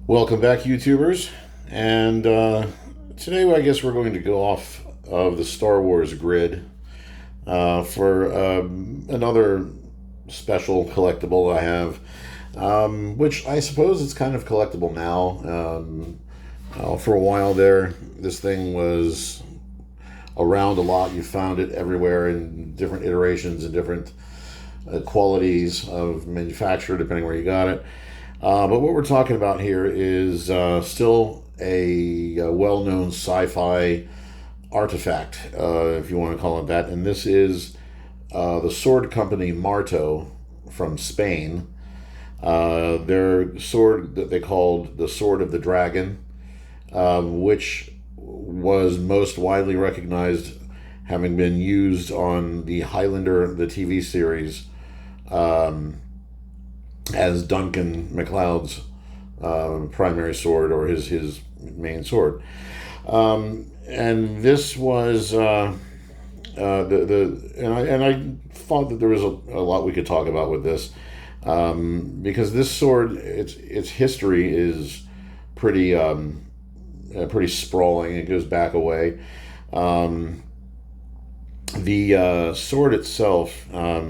Welcome back, YouTubers. And today, I guess we're going to go off of the Star Wars grid for another special collectible I have, which I suppose it's kind of collectible now. For a while there, this thing was around a lot. You found it everywhere in different iterations and different qualities of manufacture, depending where you got it. But what we're talking about here is still a well-known sci-fi artifact, if you want to call it that. And this is the sword company Marto from Spain. Their sword that they called the Sword of the Dragon, which was most widely recognized having been used on the Highlander, the TV series, as Duncan MacLeod's primary sword, or his main sword. And this was and I thought that there was a lot we could talk about with this, because this sword, its history is pretty sprawling. It goes back a way. The sword itself,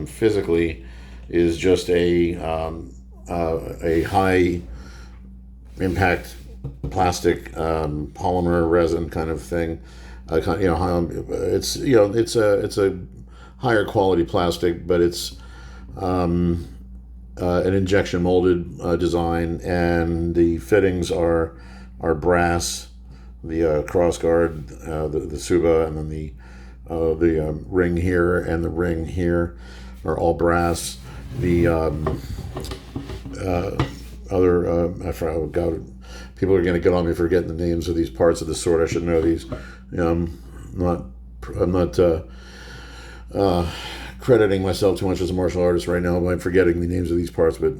physically, is just a high impact plastic, polymer resin kind of thing. It's a higher quality plastic, but it's an injection molded design, and the fittings are brass. The cross guard, the suba, and then the ring here and the ring here are all brass. The I forgot. Oh God, people are going to get on me for getting the names of these parts of the sword. I should know these. I'm not crediting myself too much as a martial artist right now by forgetting the names of these parts, but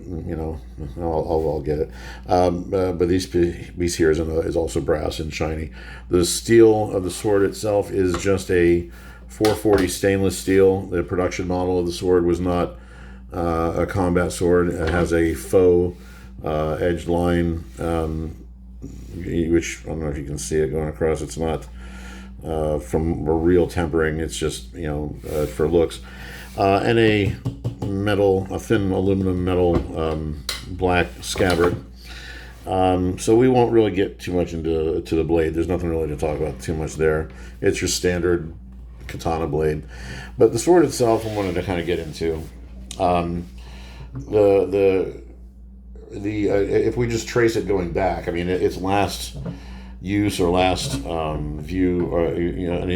I'll get it. But these piece here is also brass and shiny. The steel of the sword itself is just a 440 stainless steel. The production model of the sword was not a combat sword. It has a faux edged line, which I don't know if you can see it going across. It's not from a real tempering. It's just for looks, and a thin aluminum metal black scabbard. So we won't really get too much into the blade. There's nothing really to talk about too much there. It's your standard katana blade. But the sword itself, I wanted to kind of get into. If we just trace it going back, I mean, its last use or last view, or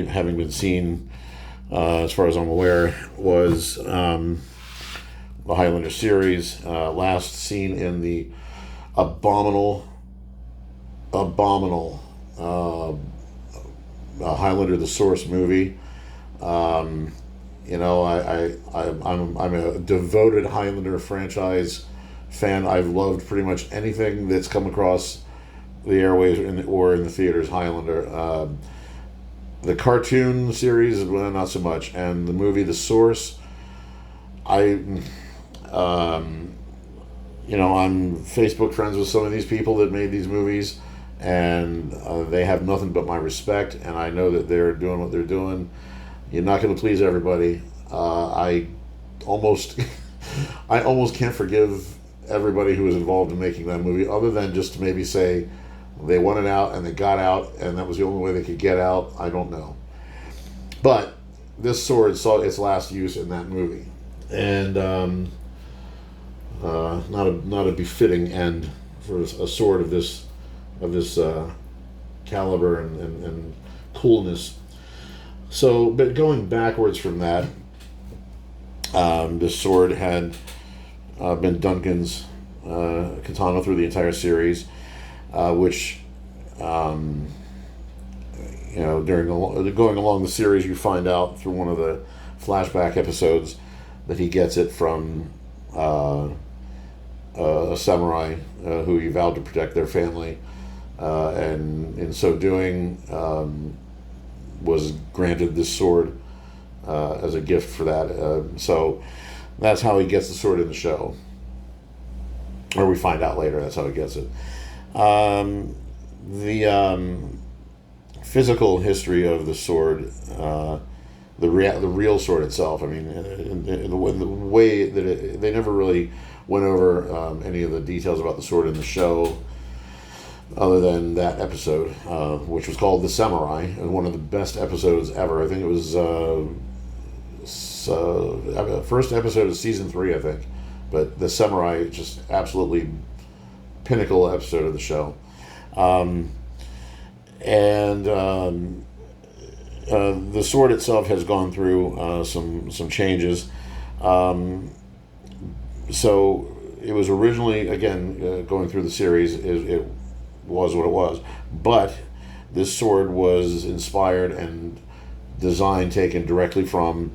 having been seen, as far as I'm aware, was the Highlander series. Last seen in the abominable Highlander the Source movie. I'm a devoted Highlander franchise fan. I've loved pretty much anything that's come across the airwaves or in the theaters. Highlander, the cartoon series, well, not so much, and the movie The Source. I'm Facebook friends with some of these people that made these movies, and they have nothing but my respect, and I know that they're doing what they're doing. You're not going to please everybody. I almost can't forgive everybody who was involved in making that movie, other than just to maybe say they wanted out and they got out, and that was the only way they could get out. I don't know. But this sword saw its last use in that movie, and not a befitting end for a sword of this caliber and coolness. So, but going backwards from that, this sword had been Duncan's katana through the entire series, which, during going along the series, you find out through one of the flashback episodes that he gets it from a samurai who he vowed to protect their family, and in so doing, was granted this sword as a gift for that. So that's how he gets the sword in the show. Or we find out later that's how he gets it. The physical history of the sword, the real sword itself. I mean, in the way that they never really went over any of the details about the sword in the show, other than that episode, which was called The Samurai, and one of the best episodes ever. I think it was first episode of season 3, I think. But The Samurai, just absolutely pinnacle episode of the show. And the sword itself has gone through some changes. So it was originally, again, going through the series, it was what it was. But this sword was inspired and design taken directly from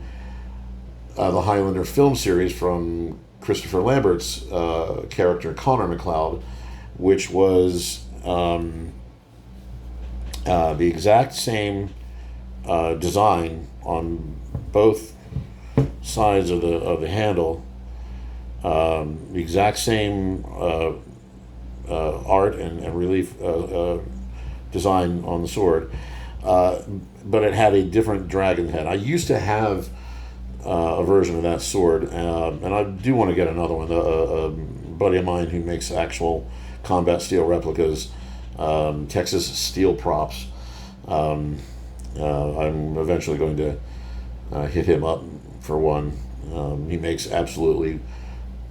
the Highlander film series from Christopher Lambert's character Connor MacLeod, which was the exact same design on both sides of the handle, the exact same art and relief design on the sword, but it had a different dragon head. I used to have a version of that sword, and I do want to get another one. A buddy of mine who makes actual combat steel replicas, Texas Steel Props. I'm eventually going to hit him up for one. He makes absolutely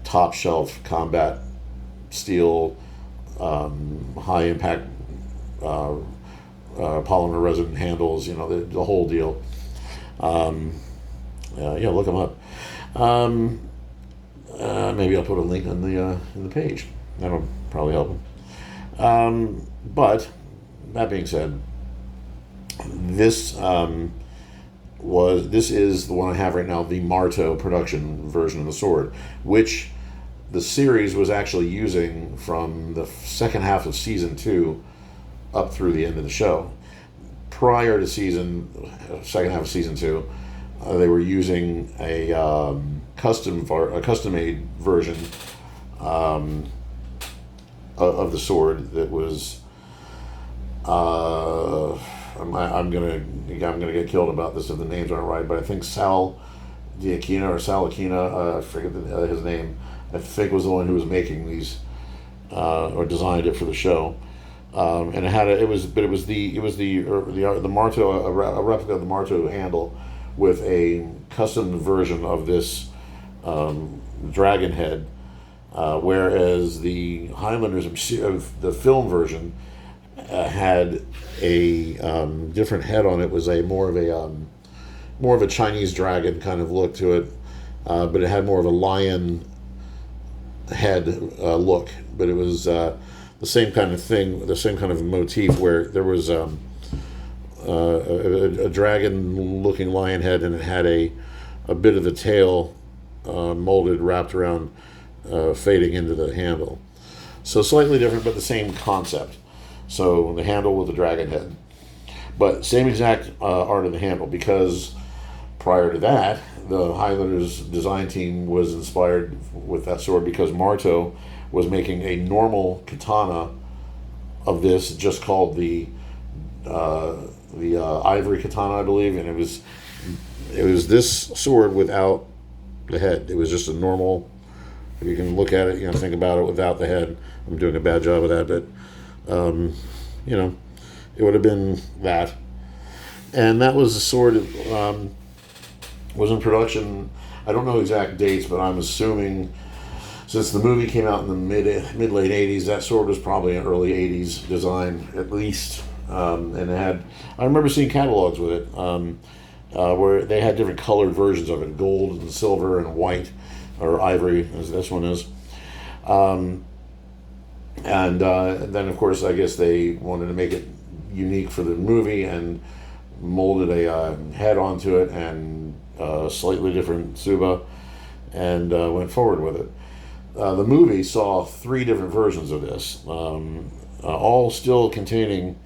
top shelf combat steel, high impact polymer resin handles. You know, the whole deal. Yeah, look them up. Maybe I'll put a link on in the page. That'll probably help them. But that being said, this is the one I have right now, the Marto production version of the sword, which the series was actually using from the second half of season 2 up through the end of the show. Prior to second half of season 2, they were using a custom-made version of the sword that was. I'm gonna get killed about this if the names aren't right, but I think Sal Aquina, I forget his name. I think was the one who was making these or designed it for the show. And it was the Marto, a replica of the Marto handle with a custom version of this dragon head, whereas the Highlanders of the film version had a different head on it. Was a more of a Chinese dragon kind of look to it, but it had more of a lion head look. But it was the same kind of thing, the same kind of motif where there was a dragon-looking lion head, and it had a bit of the tail molded, wrapped around, fading into the handle. So slightly different, but the same concept. So the handle with the dragon head, but same exact art of the handle, because prior to that, the Highlanders design team was inspired with that sword because Marto was making a normal katana of this, just called the ivory katana, I believe, and it was this sword without the head. It was just a normal. If you can look at it, think about it without the head. I'm doing a bad job of that, but it would have been that. And that was the sword that was in production. I don't know exact dates, but I'm assuming since the movie came out in the mid-late 80s, that sword was probably an early 80s design, at least. And it had, I remember seeing catalogs with it, where they had different colored versions of it, gold and silver and white, or ivory, as this one is. And then, of course, I guess they wanted to make it unique for the movie and molded a head onto it and slightly different tsuba, and went forward with it. The movie saw 3 different versions of this, all still containing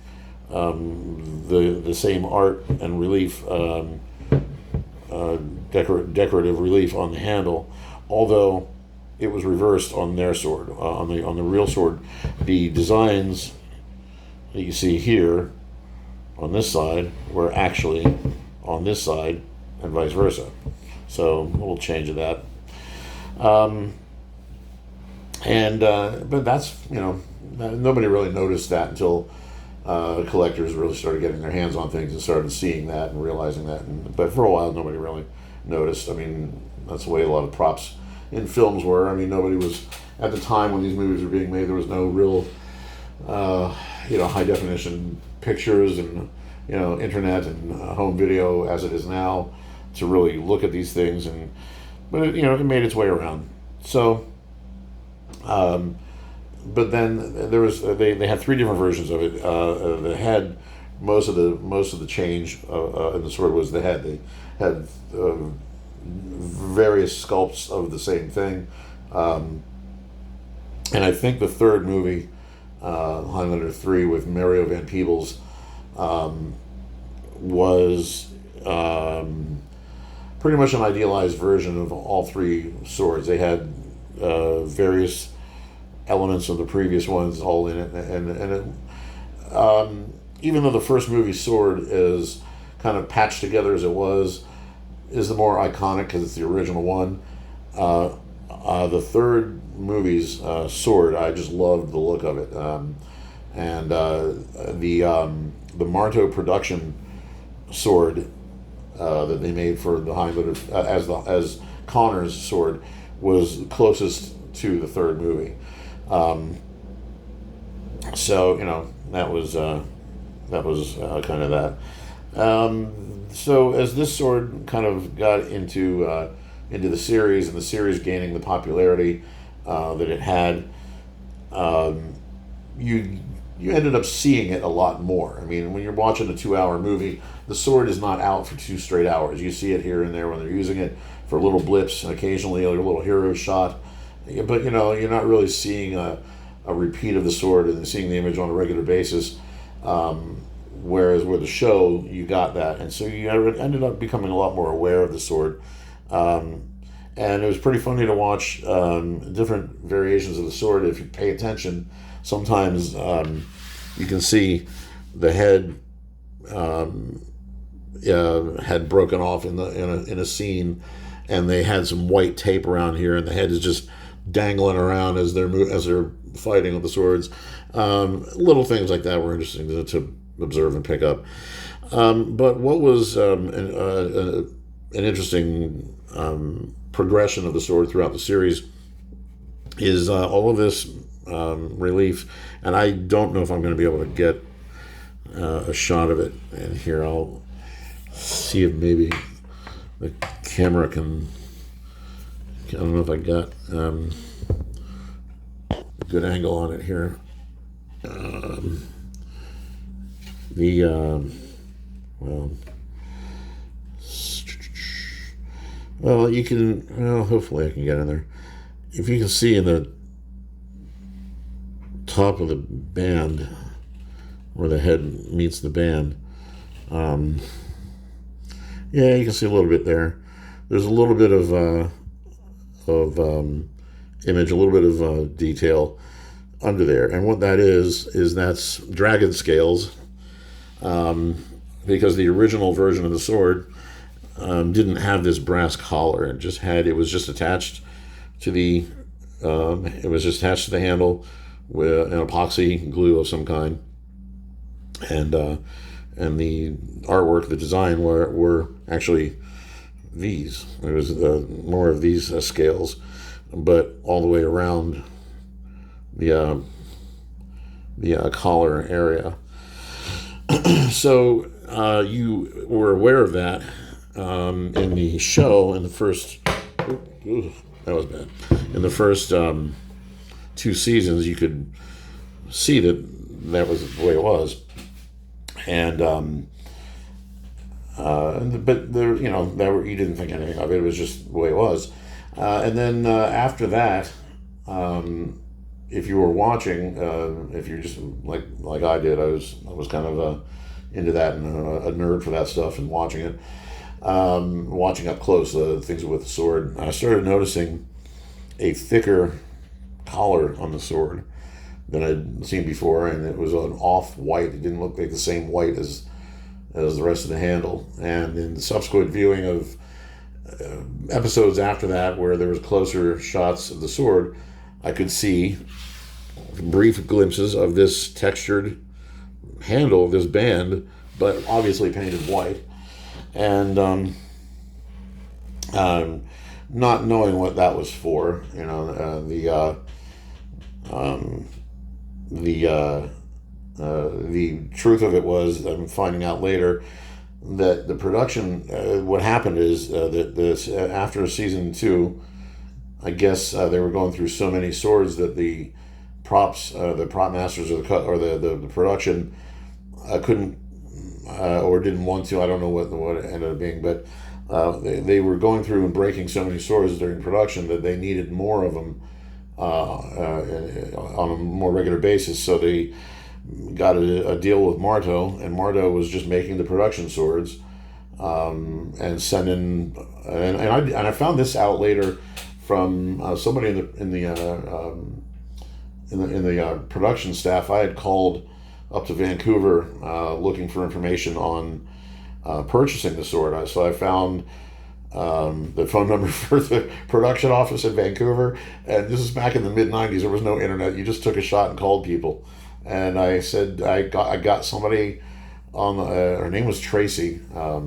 the same art and relief, decorative relief on the handle, although it was reversed on their sword. On the real sword, the designs that you see here on this side were actually on this side, and vice versa. So a little change of that. But that's, nobody really noticed that until collectors really started getting their hands on things and started seeing that and realizing that. But for a while, nobody really noticed. I mean, that's the way a lot of props in films were. I mean, nobody was, at the time when these movies were being made, there was no real, high definition pictures and, internet and home video as it is now to really look at these things. But it made its way around. So, but then there was they had three different versions of it. The head, most of the change in the sword was the head. They had various sculpts of the same thing, and I think the third movie, Highlander 3 with Mario Van Peebles, was pretty much an idealized version of all three swords. They had various elements of the previous ones all in it, and even though the first movie sword is kind of patched together as it is the more iconic because it's the original one. The third movie's sword, I just loved the look of it, and the Marto production sword that they made for the Highlander as Connor's sword was closest to the third movie. So that was kind of that. So as this sword kind of got into the series, and the series gaining the popularity that it had, you ended up seeing it a lot more. I mean, when you're watching a 2-hour movie, the sword is not out for 2 straight hours. You see it here and there when they're using it for little blips, and occasionally a little hero shot. But you're not really seeing a repeat of the sword and seeing the image on a regular basis. Whereas with the show, you got that, and so you ended up becoming a lot more aware of the sword. And it was pretty funny to watch different variations of the sword. If you pay attention, sometimes you can see the head had broken off in a scene, and they had some white tape around here, and the head is just dangling around as they're fighting with the swords. Little things like that were interesting to observe and pick up. But what was an interesting progression of the sword throughout the series is all of this relief, and I don't know if I'm going to be able to get a shot of it. And here I'll see if maybe the camera can. I don't know if I got a good angle on it here. Well, you can. Well, hopefully I can get in there. If you can see in the top of the band where the head meets the band, yeah, you can see a little bit there. There's a little bit of image, a little bit of detail under there, and what that is that's dragon scales, because the original version of the sword didn't have this brass collar. It was just attached to the handle with an epoxy glue of some kind, and the artwork, the design were actually these. It was more of these scales, but all the way around the collar area. So you were aware of that in the show in the first. That was bad. In the first 2 seasons, you could see that was the way it was, and but there, you didn't think anything of it. It was just the way it was. And then after that, if you were watching, if you're just like I did, I was kind of into that and a nerd for that stuff and watching it, watching up close things with the sword. I started noticing a thicker collar on the sword than I'd seen before, and it was an off-white. It didn't look like the same white as the rest of the handle. And in the subsequent viewing of episodes after that, where there was closer shots of the sword, I could see brief glimpses of this textured handle, this band, but obviously painted white. And not knowing what that was for, the truth of it was, I'm finding out later that the production, what happened is that this after season 2, I guess they were going through so many swords that the prop masters or the production couldn't or didn't want to. I don't know what it ended up being, but they were going through and breaking so many swords during production that they needed more of them on a more regular basis. So they got a deal with Marto, and Marto was just making the production swords and sending. And I found this out later from somebody in the production staff. I had called up to Vancouver looking for information on purchasing the sword. So I found the phone number for the production office in Vancouver, and this is back in the mid-90s. There was no internet. You just took a shot and called people. And I said I got somebody on her name was Tracy. I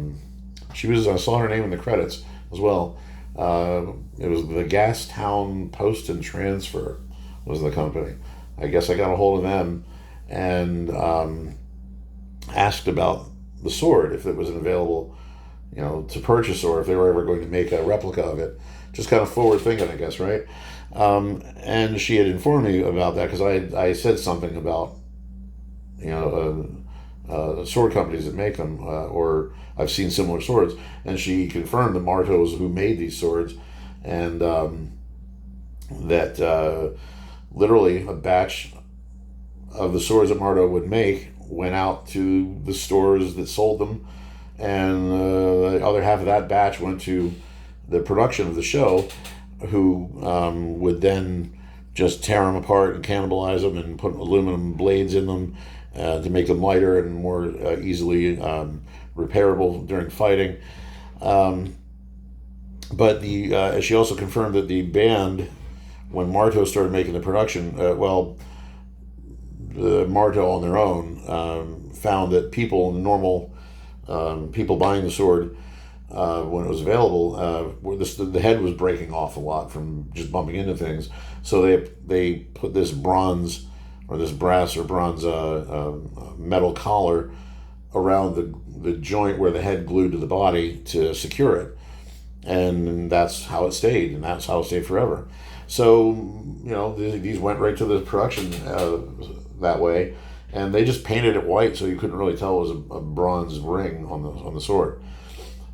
saw her name in the credits as well. It was the Gastown Post and Transfer was the company. I guess I got a hold of them and asked about the sword, if it was available, to purchase, or if they were ever going to make a replica of it. Just kind of forward thinking, I guess, right? And she had informed me about that because I said something about sword companies that make them, or I've seen similar swords, and she confirmed that Marto was who made these swords, and that literally a batch of the swords that Marto would make went out to the stores that sold them, and the other half of that batch went to the production of the show, who would then just tear them apart and cannibalize them and put aluminum blades in them to make them lighter and more easily repairable during fighting. But she also confirmed that the band, when Marto started making the production, Marto on their own found that normal people buying the sword when it was available, the head was breaking off a lot from just bumping into things. So they put this bronze or this brass or bronze metal collar around the joint where the head glued to the body to secure it. And that's how it stayed, and that's how it stayed forever. So, these went right to the production that way, and they just painted it white so you couldn't really tell it was a bronze ring on the sword.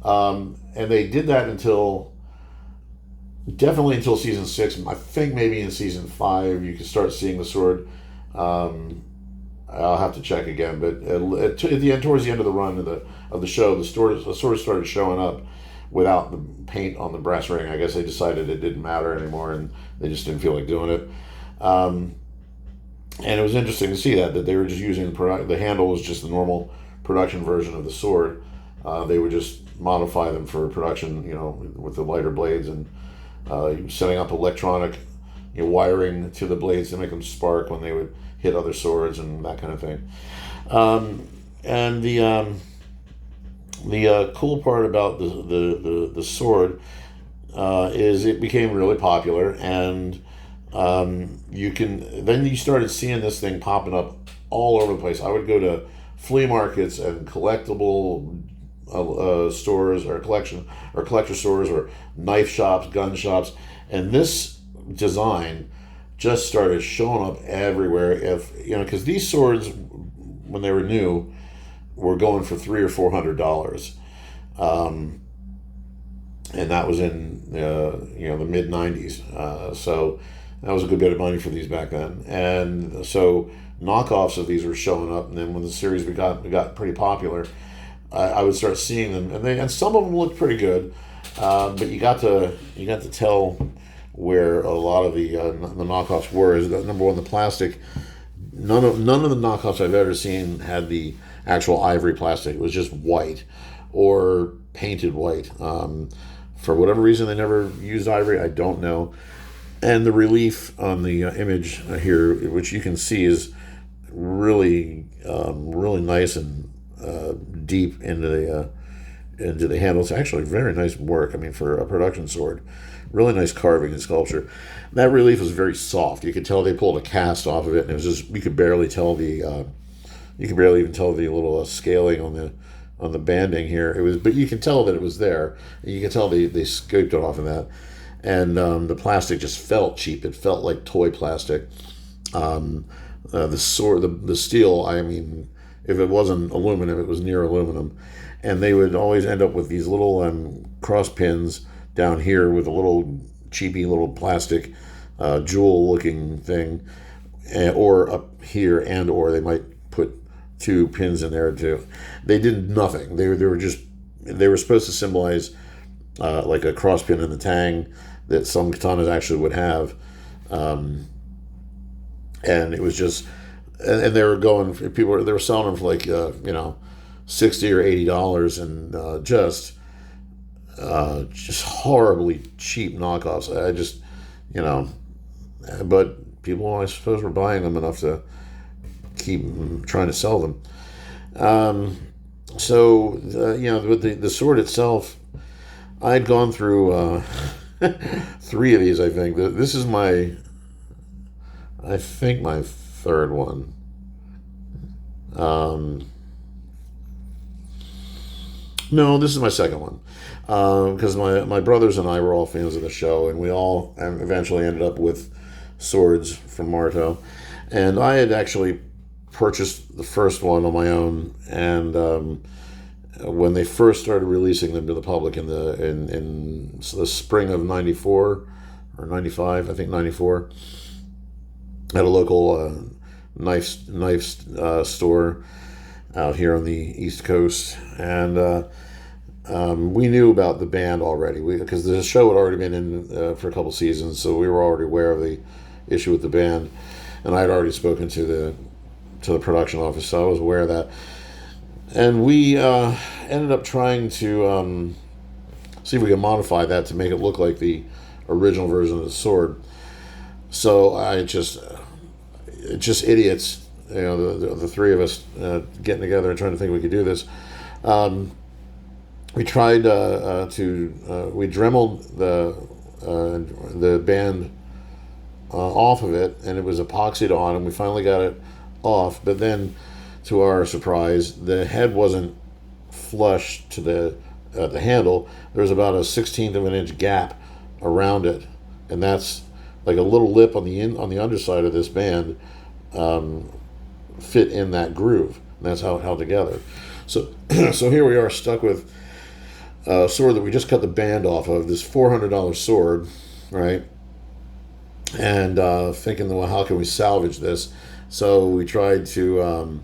And they did that definitely until season 6. I think maybe in season 5 you could start seeing the sword. I'll have to check again, but towards the end of the run of the show, the sword started showing up without the paint on the brass ring. I guess they decided it didn't matter anymore, and they just didn't feel like doing it. And it was interesting to see that they were just using the handle was just the normal production version of the sword. They would just modify them for production, with the lighter blades, and setting up electronic wiring to the blades to make them spark when they would hit other swords and that kind of thing. And the cool part about the sword is it became really popular, and you started seeing this thing popping up all over the place. I would go to flea markets and collectible stores or collector stores or knife shops, gun shops, and this design just started showing up everywhere. Because these swords, when they were new, were going for $300 or $400, and that was in the mid '90s. So that was a good bit of money for these back then, and so knockoffs of these were showing up. And then when the series got pretty popular, I would start seeing them, and some of them looked pretty good, but you got to tell where a lot of the knockoffs were. Is that number one, the plastic. None of the knockoffs I've ever seen had the actual ivory plastic. It was just white or painted white. For whatever reason, they never used ivory. I don't know. And the relief on the image here, which you can see, is really nice and deep into the handle. It's actually very nice work. I mean, for a production sword, really nice carving and sculpture. That relief was very soft. You could tell they pulled a cast off of it, and it was just, you could barely tell you could barely even tell the little scaling on the banding here. It was, but you can tell that it was there. You can tell they scraped it off of that, and the plastic just felt cheap. It felt like toy plastic. The sword, the steel. I mean, if it wasn't aluminum, it was near aluminum, and they would always end up with these little cross pins down here with a little cheapy little plastic jewel-looking thing, or up here, and or they might put two pins in there too. They did nothing. They were supposed to symbolize like a cross pin in the tang that some katanas actually would have. And it was just, and they were going, they were selling them for like, $60 or $80, and just horribly cheap knockoffs. I just, but people, I suppose, were buying them enough to keep trying to sell them. With the sword itself, I had gone through 3 of these, I think. This is my third one. No, this is my second one. Because my brothers and I were all fans of the show, and we all eventually ended up with swords from Marto. And I had actually purchased the first one on my own, and when they first started releasing them to the public in the spring of '94 or '95, I think '94, at a local knife store out here on the East Coast, and we knew about the band already, because the show had already been in for a couple seasons, so we were already aware of the issue with the band, and I had already spoken to the production office, so I was aware of that. And we ended up trying to see if we could modify that to make it look like the original version of the sword. So I just idiots, the 3 of us getting together and trying to think we could do this. We tried we dremeled the band off of it, and it was epoxied on, and we finally got it off. But then, to our surprise, the head wasn't flush to the handle. There was about a 1/16 of an inch gap around it, and that's like a little lip on the underside of this band fit in that groove, and that's how it held together. So here we are, stuck with a sword that we just cut the band off of, this $400 sword, right? And thinking, well, how can we salvage this? So we tried to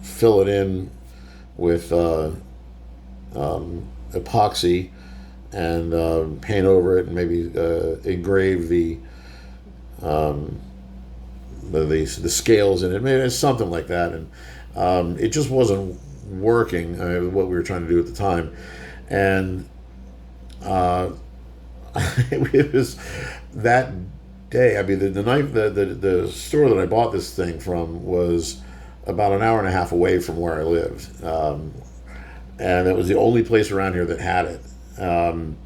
fill it in with epoxy and paint over it, and maybe engrave the scales in it. Maybe it's something like that, and it just wasn't working. What we were trying to do at the time, and it was that day. I mean, the store that I bought this thing from was about an hour and a half away from where I lived, and it was the only place around here that had it. And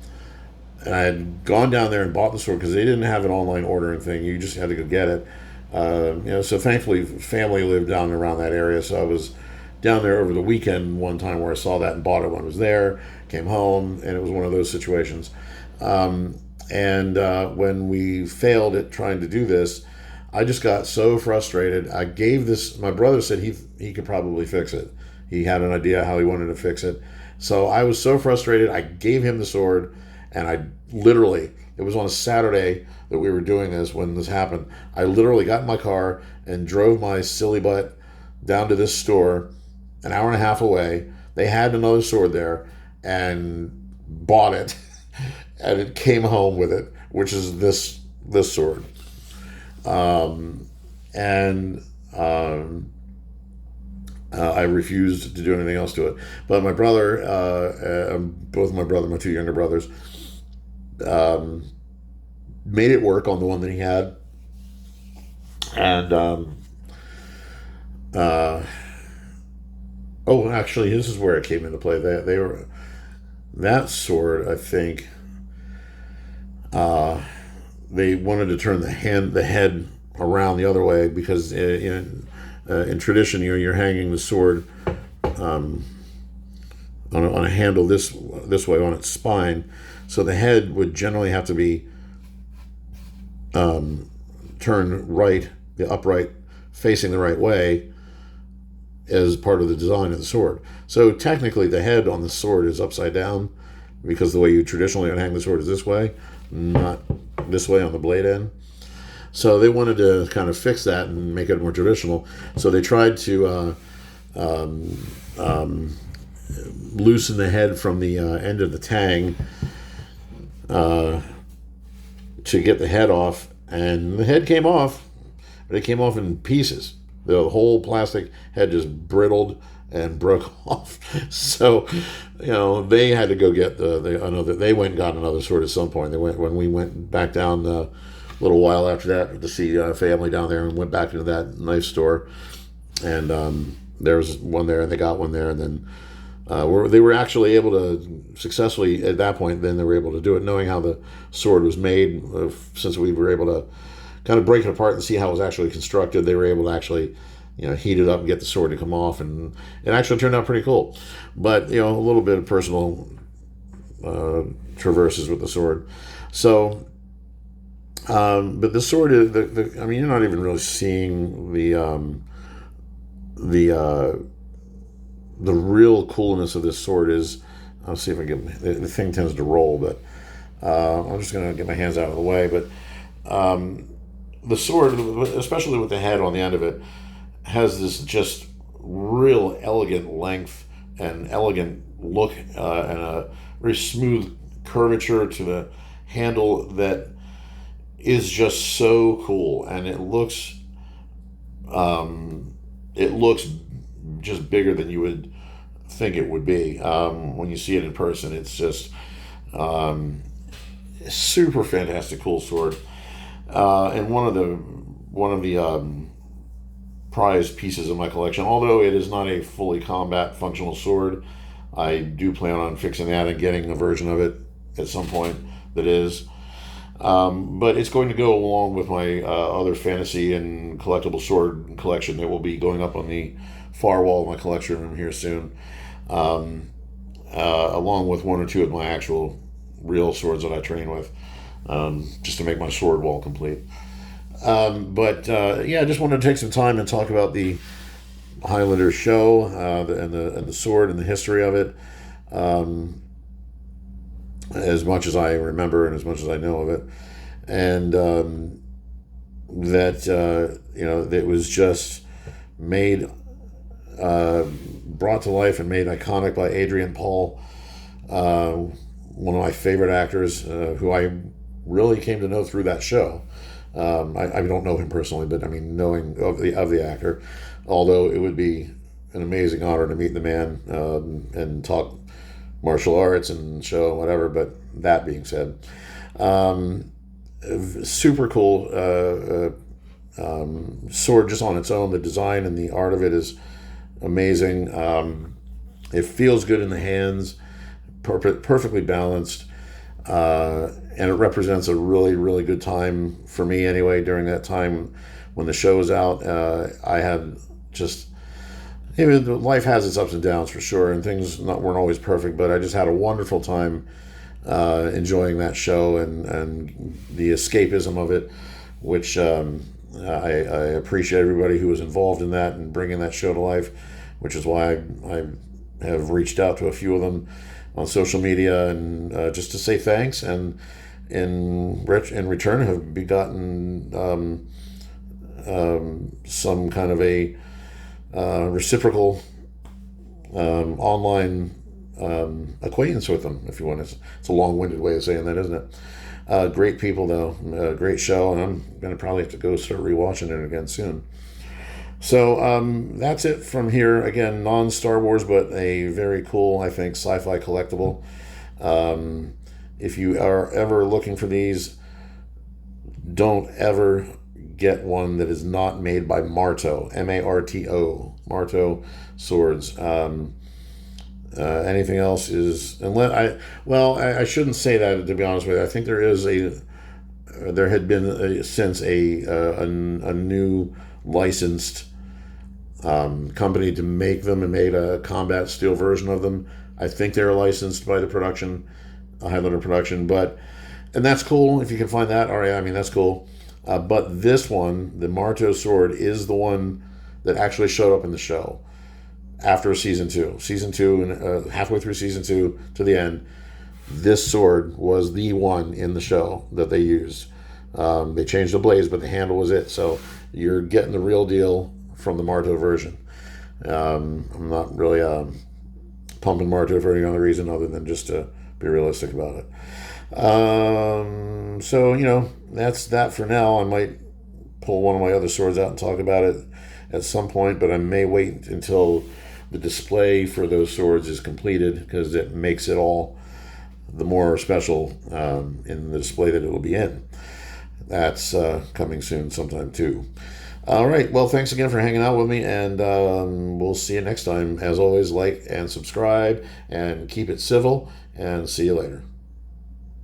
I had gone down there and bought the sword because they didn't have an online ordering thing. You just had to go get it. So thankfully, family lived down around that area, so I was down there over the weekend one time where I saw that and bought it when I was there. Came home, and it was one of those situations. When we failed at trying to do this, I just got so frustrated. I gave this. My brother said he could probably fix it. He had an idea how he wanted to fix it. So I was so frustrated. I gave him the sword, and I literally, it was on a Saturday that we were doing this when this happened. I literally got in my car and drove my silly butt down to this store, an hour and a half away. They had another sword there, and bought it. and it came home with it, which is this sword. And I refused to do anything else to it. But my brother, both my two younger brothers, made it work on the one that he had. And oh, actually, this is where it came into play. They were that sword. I think they wanted to turn the head around the other way because in tradition, you're hanging the sword on a handle this way on its spine, so the head would generally have to be turned right, the upright, facing the right way as part of the design of the sword. So technically, the head on the sword is upside down because the way you traditionally would hang the sword is this way, not this way on the blade end. So they wanted to kind of fix that and make it more traditional. So they tried to loosen the head from the end of the tang to get the head off, and the head came off, but it came off in pieces. The whole plastic head just brittled and broke off. So, they had to go get another. They went and got another sword at some point. When we went back down a little while after that to see family down there, and went back into that knife store, and there was one there, and they got one there, and then they were actually able to successfully at that point. Then they were able to do it, knowing how the sword was made. Since we were able to kind of break it apart and see how it was actually constructed, they were able to actually heat it up and get the sword to come off, and it actually turned out pretty cool. But a little bit of personal traverses with the sword. So, but the sword is I mean, you're not even really seeing the real coolness of this sword is. I'll see if I get the thing tends to roll, but I'm just going to get my hands out of the way. But the sword, especially with the head on the end of it, has this just real elegant length and elegant look and a very smooth curvature to the handle that is just so cool, and it looks just bigger than you would think it would be when you see it in person. It's just super fantastic, cool sword, and one of the prized pieces of my collection. Although it is not a fully combat functional sword, I do plan on fixing that and getting a version of it at some point that is. But it's going to go along with my other fantasy and collectible sword collection that will be going up on the far wall of my collection room here soon, along with one or two of my actual real swords that I train with, just to make my sword wall complete. But I just wanted to take some time and talk about the Highlander show and the sword and the history of it, as much as I remember and as much as I know of it, and that it was just made, brought to life and made iconic by Adrian Paul, one of my favorite actors, who I really came to know through that show. I don't know him personally, but I mean, knowing of the actor, although it would be an amazing honor to meet the man and talk martial arts and show whatever. But that being said, super cool sword just on its own. The design and the art of it is amazing. It feels good in the hands, perfectly balanced. And it represents a really, really good time for me anyway. During that time when the show was out, I had just, life has its ups and downs for sure, and things weren't always perfect, but I just had a wonderful time enjoying that show and the escapism of it, which I appreciate everybody who was involved in that and bringing that show to life, which is why I have reached out to a few of them on social media and just to say thanks, and in return have begotten some kind of a reciprocal online acquaintance with them, if you want. It's a long-winded way of saying that, isn't it? Great people, though. Great show, and I'm going to probably have to go start rewatching it again soon. So that's it from here. Again, non-Star Wars, but a very cool, I think, sci-fi collectible. If you are ever looking for these, don't ever get one that is not made by Marto, M-A-R-T-O, Marto Swords. Anything else is, I shouldn't say that, to be honest with you. I think there had been since a new licensed company to make them, and made a combat steel version of them. I think they're licensed by the production, Highlander production, and that's cool if you can find that. All right, I mean, that's cool. But this one, the Marto sword, is the one that actually showed up in the show after season two. And halfway through season two to the end, this sword was the one in the show that they used. They changed the blades, but the handle was it. So you're getting the real deal from the Marto version. I'm not really pumping Marto for any other reason other than just to be realistic about it. So, that's that for now. I might pull one of my other swords out and talk about it at some point, but I may wait until the display for those swords is completed, because it makes it all the more special in the display that it will be in. That's coming soon sometime too. All right. Well, thanks again for hanging out with me, and we'll see you next time. As always, like and subscribe and keep it civil, and see you later.